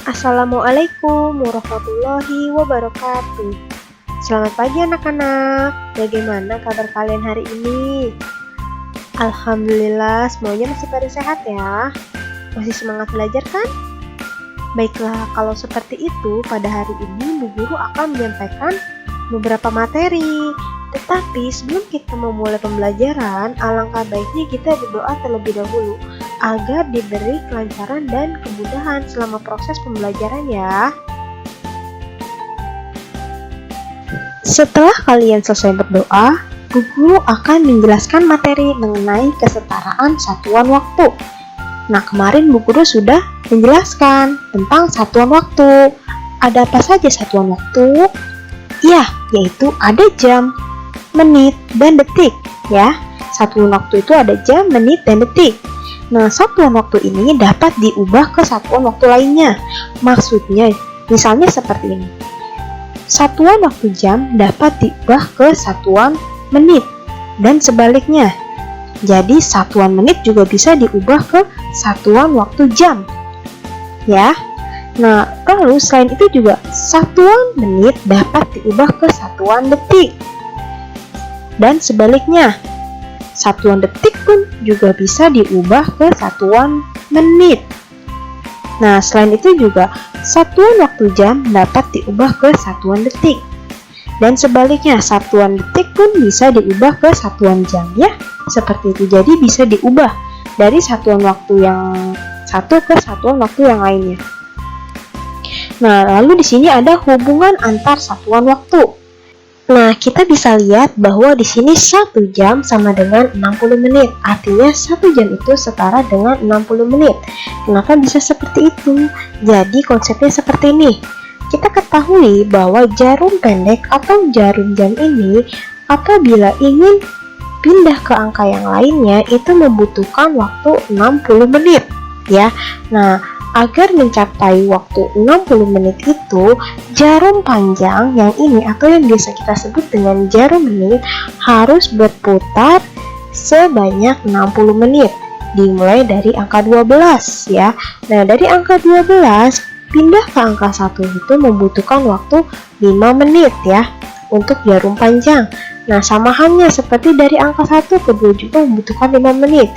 Assalamualaikum warahmatullahi wabarakatuh. Selamat pagi anak-anak. Bagaimana kabar kalian hari ini? Alhamdulillah, semuanya masih pada sehat ya. Masih semangat belajar kan? Baiklah, kalau seperti itu, pada hari ini Bu Guru akan menyampaikan beberapa materi. Tetapi sebelum kita memulai pembelajaran, alangkah baiknya kita berdoa terlebih dahulu agar diberi kelancaran dan kemudahan selama proses pembelajaran ya. Setelah kalian selesai berdoa, Bu Guru akan menjelaskan materi mengenai kesetaraan satuan waktu. Nah, kemarin Bu Guru sudah menjelaskan tentang satuan waktu. Ada apa saja satuan waktu? Ya, yaitu ada jam, menit, dan detik ya. Satuan waktu itu ada jam, menit, dan detik. Nah, satuan waktu ini dapat diubah ke satuan waktu lainnya. Maksudnya, misalnya seperti ini. Satuan waktu jam dapat diubah ke satuan menit dan sebaliknya. Jadi, satuan menit juga bisa diubah ke satuan waktu jam. Ya. Nah, lalu selain itu juga satuan menit dapat diubah ke satuan detik. Dan sebaliknya, satuan detik pun juga bisa diubah ke satuan menit. Nah, selain itu juga satuan waktu jam dapat diubah ke satuan detik. Dan sebaliknya, satuan detik pun bisa diubah ke satuan jam ya. Seperti itu. Jadi bisa diubah dari satuan waktu yang satu ke satuan waktu yang lainnya. Nah, lalu di sini ada hubungan antar satuan waktu. Nah, kita bisa lihat bahwa di sini 1 jam sama dengan 60 menit. Artinya 1 jam itu setara dengan 60 menit. Kenapa bisa seperti itu? Jadi konsepnya seperti ini. Kita ketahui bahwa jarum pendek atau jarum jam ini apabila ingin pindah ke angka yang lainnya itu membutuhkan waktu 60 menit ya. Nah, agar mencapai waktu 60 menit itu, jarum panjang yang ini atau yang biasa kita sebut dengan jarum menit harus berputar sebanyak 60 menit. Dimulai dari angka 12 ya. Nah, dari angka 12 pindah ke angka 1 itu membutuhkan waktu 5 menit ya untuk jarum panjang. Nah, sama halnya seperti dari angka 1 ke 2 juga membutuhkan 5 menit.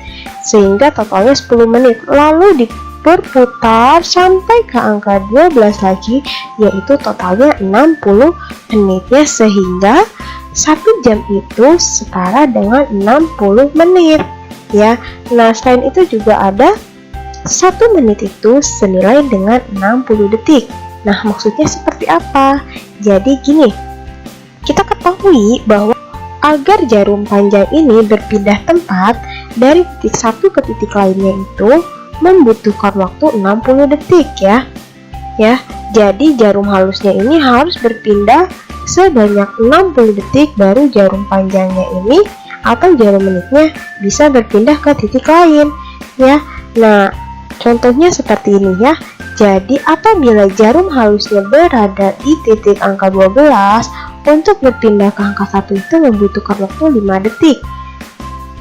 Sehingga totalnya 10 menit. Lalu berputar sampai ke angka 12 lagi, yaitu totalnya 60 menitnya, sehingga 1 jam itu setara dengan 60 menit ya. Nah, selain itu juga ada 1 menit itu senilai dengan 60 detik. Nah, maksudnya seperti apa? Jadi gini, kita ketahui bahwa agar jarum panjang ini berpindah tempat dari titik satu ke titik lainnya itu membutuhkan waktu 60 detik ya. Jadi jarum halusnya ini harus berpindah sebanyak 60 detik baru jarum panjangnya ini atau jarum menitnya bisa berpindah ke titik lain ya. Nah, contohnya seperti ini ya. Jadi apabila jarum halusnya berada di titik angka 12, untuk berpindah ke angka 1 itu membutuhkan waktu 5 detik.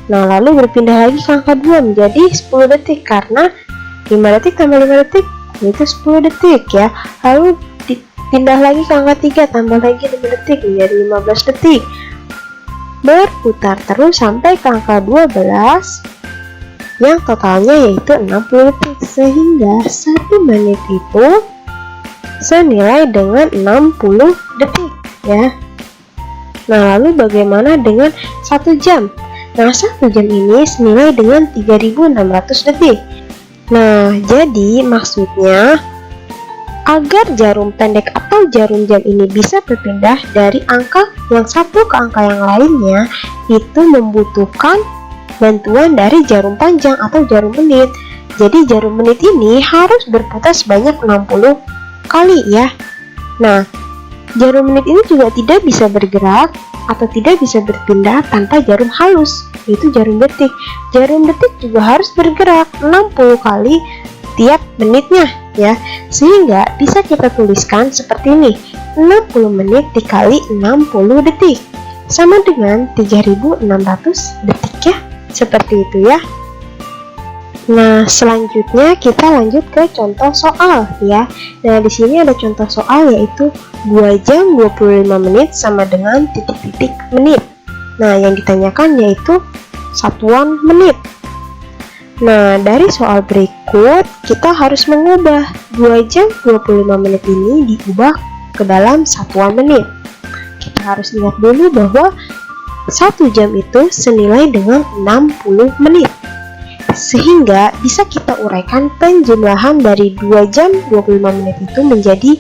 Nah, lalu berpindah lagi ke angka 2 menjadi 10 detik karena 5 detik tambah 5 detik yaitu 10 detik ya. Lalu pindah lagi ke angka 3 tambah lagi 5 detik menjadi 15 detik. Berputar terus sampai ke angka 12 yang totalnya yaitu 60 detik, sehingga 1 menit itu senilai dengan 60 detik ya. Nah, lalu bagaimana dengan 1 jam? Nah, 1 jam ini senilai dengan 3600 detik. Nah, jadi maksudnya agar jarum pendek atau jarum jam ini bisa berpindah dari angka yang satu ke angka yang lainnya, itu membutuhkan bantuan dari jarum panjang atau jarum menit. Jadi jarum menit ini harus berputar sebanyak 60 kali ya. Nah, jarum menit ini juga tidak bisa bergerak atau tidak bisa berpindah tanpa jarum halus, yaitu jarum detik. Jarum detik juga harus bergerak 60 kali tiap menitnya ya. Sehingga bisa kita tuliskan seperti ini. 60 menit dikali 60 detik sama dengan 3600 detik ya. Seperti itu ya. Nah, selanjutnya kita lanjut ke contoh soal ya. Nah, di sini ada contoh soal yaitu 2 jam 25 menit sama dengan titik-titik menit. Nah, yang ditanyakan yaitu satuan menit. Nah, dari soal berikut kita harus mengubah 2 jam 25 menit ini diubah ke dalam satuan menit. Kita harus ingat dulu bahwa 1 jam itu senilai dengan 60 menit. Sehingga bisa kita uraikan penjumlahan dari 2 jam 25 menit itu menjadi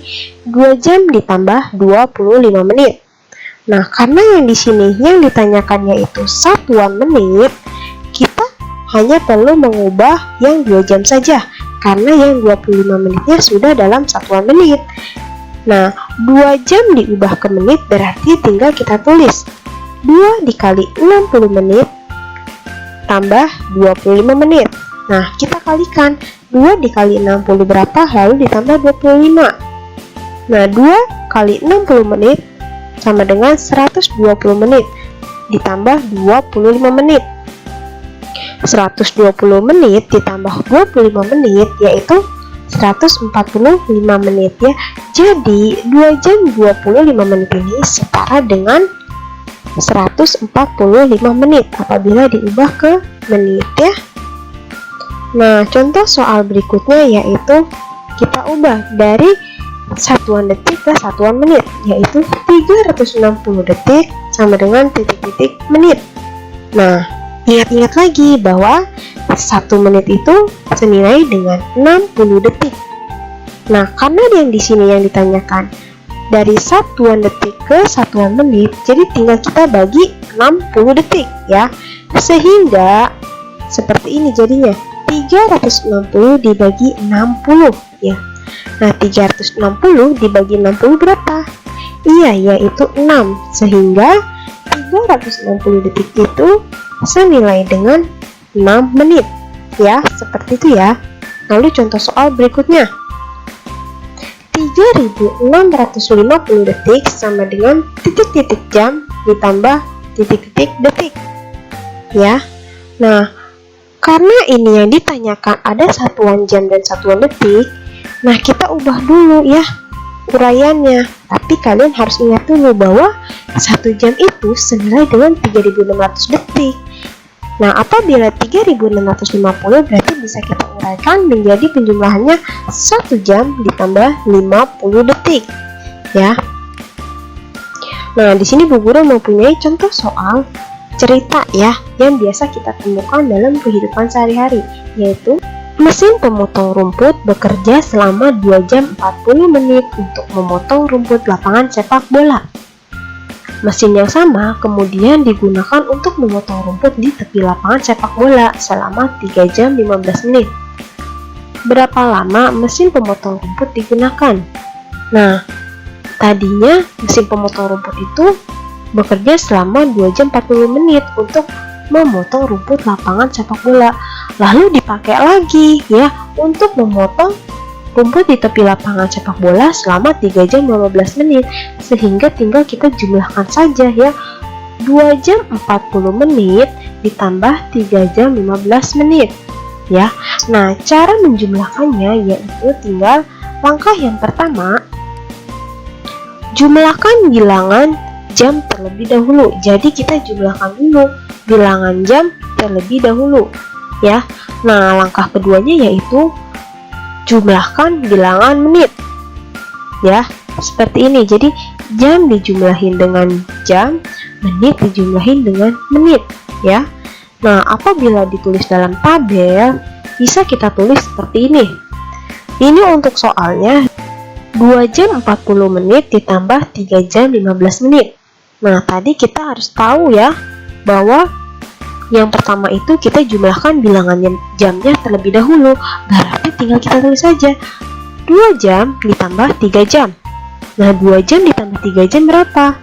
2 jam ditambah 25 menit. Nah, karena yang di sini yang ditanyakan yaitu satuan menit, kita hanya perlu mengubah yang 2 jam saja karena yang 25 menitnya sudah dalam satuan menit. Nah, 2 jam diubah ke menit berarti tinggal kita tulis 2 dikali 60 menit tambah 25 menit. Nah, kita kalikan 2 dikali 60 berapa, lalu ditambah 25. Nah, 2 kali 60 menit sama dengan 120 menit ditambah 25 menit. 120 menit ditambah 25 menit yaitu 145 menit ya. Jadi 2 jam 25 menit ini setara dengan 145 menit apabila diubah ke menit ya. Nah, contoh soal berikutnya yaitu kita ubah dari satuan detik ke satuan menit, yaitu 360 detik sama dengan titik-titik menit. Nah, ingat-ingat lagi bahwa 1 menit itu senilai dengan 60 detik. Nah, karena yang di sini yang ditanyakan dari satuan detik ke satuan menit, jadi tinggal kita bagi 60 detik ya. Sehingga seperti ini jadinya 360 dibagi 60 ya. Nah, 360 dibagi 60 berapa? Iya, yaitu 6. Sehingga 360 detik itu senilai dengan 6 menit ya, seperti itu ya. Lalu contoh soal berikutnya, 3650 detik sama dengan titik-titik jam ditambah titik-titik detik ya. Nah, karena ini yang ditanyakan ada satuan jam dan satuan detik, nah kita ubah dulu ya uraiannya. Tapi kalian harus ingat dulu bahwa 1 jam itu senilai dengan 3600 detik. Nah, apabila 3650 berarti bisa kita uraikan menjadi penjumlahannya 1 jam ditambah 50 detik ya. Nah, di sini Bu Guru mempunyai contoh soal cerita ya yang biasa kita temukan dalam kehidupan sehari-hari, yaitu mesin pemotong rumput bekerja selama 2 jam 40 menit untuk memotong rumput lapangan sepak bola. Mesin yang sama kemudian digunakan untuk memotong rumput di tepi lapangan sepak bola selama 3 jam 15 menit. Berapa lama mesin pemotong rumput digunakan? Nah, tadinya mesin pemotong rumput itu bekerja selama 2 jam 40 menit untuk memotong rumput lapangan sepak bola. Lalu dipakai lagi ya untuk memotong rumput di tepi lapangan sepak bola selama 3 jam 15 menit. Sehingga tinggal kita jumlahkan saja ya, 2 jam 40 menit ditambah 3 jam 15 menit ya. Nah, cara menjumlahkannya yaitu tinggal langkah yang pertama, jumlahkan bilangan jam terlebih dahulu. Jadi kita jumlahkan dulu bilangan jam terlebih dahulu ya. Nah, langkah keduanya yaitu jumlahkan bilangan menit ya, seperti ini. Jadi jam dijumlahin dengan jam, menit dijumlahin dengan menit ya. Nah, apabila ditulis dalam tabel bisa kita tulis seperti ini. Ini untuk soalnya 2 jam 40 menit ditambah 3 jam 15 menit. Nah, tadi kita harus tahu ya bahwa yang pertama itu kita jumlahkan bilangan jamnya terlebih dahulu. Berarti tinggal kita tulis saja 2 jam ditambah 3 jam. Nah, 2 jam ditambah 3 jam berapa?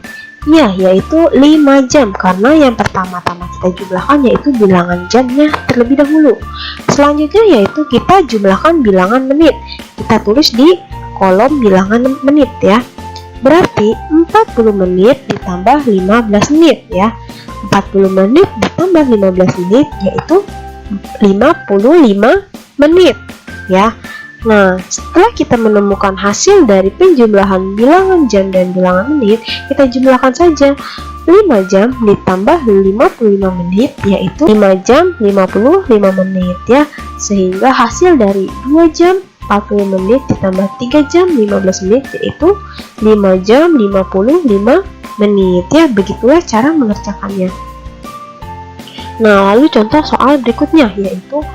Ya, yaitu 5 jam. Karena yang pertama-tama kita jumlahkan yaitu bilangan jamnya terlebih dahulu. Selanjutnya yaitu kita jumlahkan bilangan menit. Kita tulis di kolom bilangan menit ya. Berarti 40 menit ditambah 15 menit ya. 40 menit ditambah 15 menit yaitu 55 menit ya. Nah, setelah kita menemukan hasil dari penjumlahan bilangan jam dan bilangan menit, kita jumlahkan saja 5 jam ditambah 55 menit, yaitu 5 jam 55 menit ya. Sehingga hasil dari 2 jam 40 menit ditambah 3 jam 15 menit, yaitu 5 jam 55 menit ya. Begitulah cara mengerjakannya. Nah, lalu contoh soal berikutnya, yaitu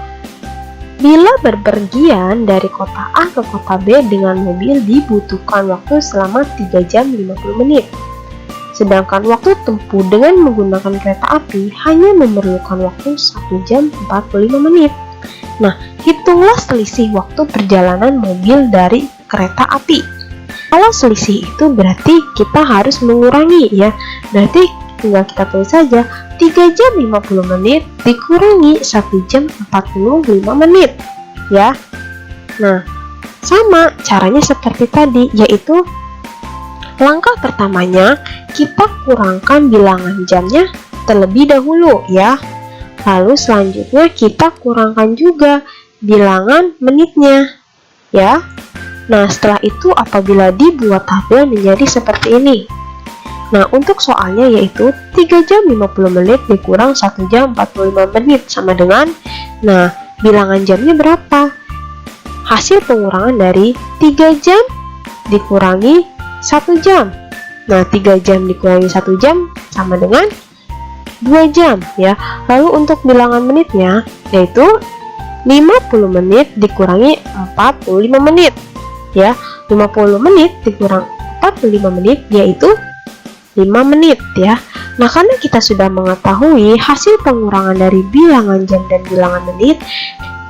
bila berpergian dari kota A ke kota B dengan mobil dibutuhkan waktu selama 3 jam 50 menit. Sedangkan waktu tempuh dengan menggunakan kereta api hanya memerlukan waktu 1 jam 45 menit. Nah, hitunglah selisih waktu perjalanan mobil dari kereta api. Kalau selisih itu berarti kita harus mengurangi ya. Berarti tinggal kita tulis saja 3 jam 50 menit dikurangi 1 jam 45 menit ya. Nah, sama caranya seperti tadi, yaitu langkah pertamanya kita kurangkan bilangan jamnya terlebih dahulu ya. Lalu selanjutnya kita kurangkan juga bilangan menitnya ya. Nah, setelah itu apabila dibuat tabel menjadi seperti ini. Nah, untuk soalnya yaitu 3 jam 50 menit dikurang 1 jam 45 menit sama dengan, nah, bilangan jamnya berapa? Hasil pengurangan dari 3 jam dikurangi 1 jam. Nah, 3 jam dikurangi 1 jam sama dengan 2 jam ya. Lalu untuk bilangan menitnya yaitu 50 menit dikurangi 45 menit ya. 50 menit dikurang 45 menit yaitu 5 menit ya. Nah, karena kita sudah mengetahui hasil pengurangan dari bilangan jam dan bilangan menit,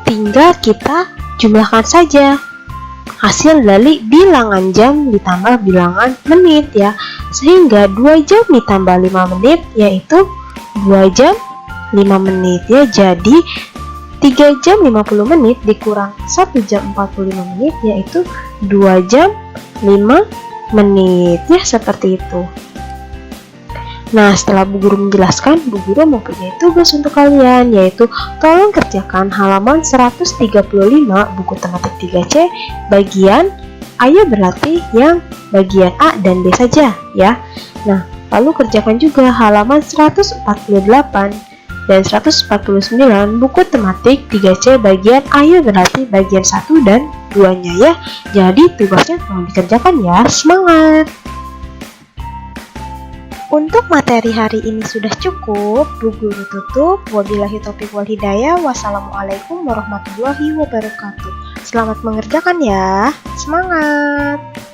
tinggal kita jumlahkan saja hasil dari bilangan jam ditambah bilangan menit ya. Sehingga 2 jam ditambah 5 menit yaitu 2 jam 5 menit ya. Jadi 3 jam 50 menit dikurang 1 jam 45 menit yaitu 2 jam 5 menit ya, seperti itu. Nah, setelah Bu Guru menjelaskan, Bu Guru mempunyai tugas untuk kalian, yaitu tolong kerjakan halaman 135 buku tematik 3C bagian Ayo Berlatih yang bagian A dan B saja ya. Nah, lalu kerjakan juga halaman 148 dan 149 buku tematik 3C bagian Ayo Berlatih bagian 1 dan 2-nya ya. Jadi tugasnya tolong dikerjakan ya. Semangat! Untuk materi hari ini sudah cukup, Bu Guru tutup. Wabillahi taufiq wal hidayah. Wassalamualaikum warahmatullahi wabarakatuh. Selamat mengerjakan ya. Semangat!